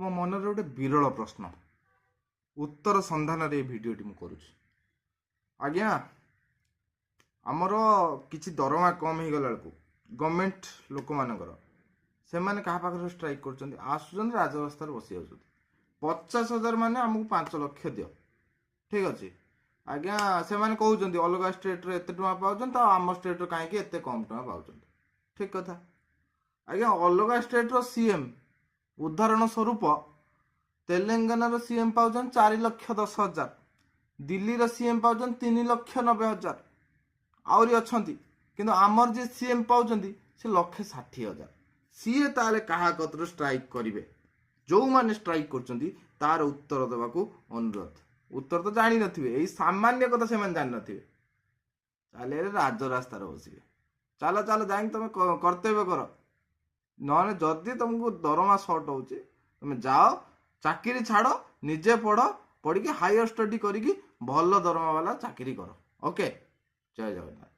मो मन गोटे विरल प्रश्न उत्तर संधान रे भिडियोटी मु करुछि आज्ञा आमर किछि दरमा कम हो गला बेलू गवर्नमेंट लोक मानकर से मैंने क्या पाखे स्ट्राइक कर आसुचन राजरास्तार बसी जाऊँ 50,000 माने आमको 5 लाख दियो ठीक अच्छे आज्ञा से मैंने कहते अलग स्टेट रे एते टका पाउछन तो आम स्टेट रे कहीं एते कम टका पाउछन ठीक कथा आज्ञा अलग स्टेट रो सीएम उदाहरण स्वरूप तेलंगाना रो सीएम पाउछन 4,10,000 दिल्ली रो सीएम पाउछन 3,90,000 आउरी अछंती किंतु आमर जे सीएम पाउछन से 1,60,000 सीए ताले कहा कतर स्ट्राइक करिवे जो माने स्ट्राइक करछंती तार उत्तर देबाकू अनुरोध उत्तर तो जानी नथिबे एई सामान्य कथा से मन जानि नथिबे चाले रे राजरास्ता रे बसिबे चलो चलो जाई तुम कर्तव्य कर नने जदी तुमको दरमा शॉर्ट होउची तुम जाओ चाकरी छाड़ निजे पढ़ पढ़ी हायर स्टडी करी भल दरमा वाला चाकरी कर ओके जय जगन्नाथ।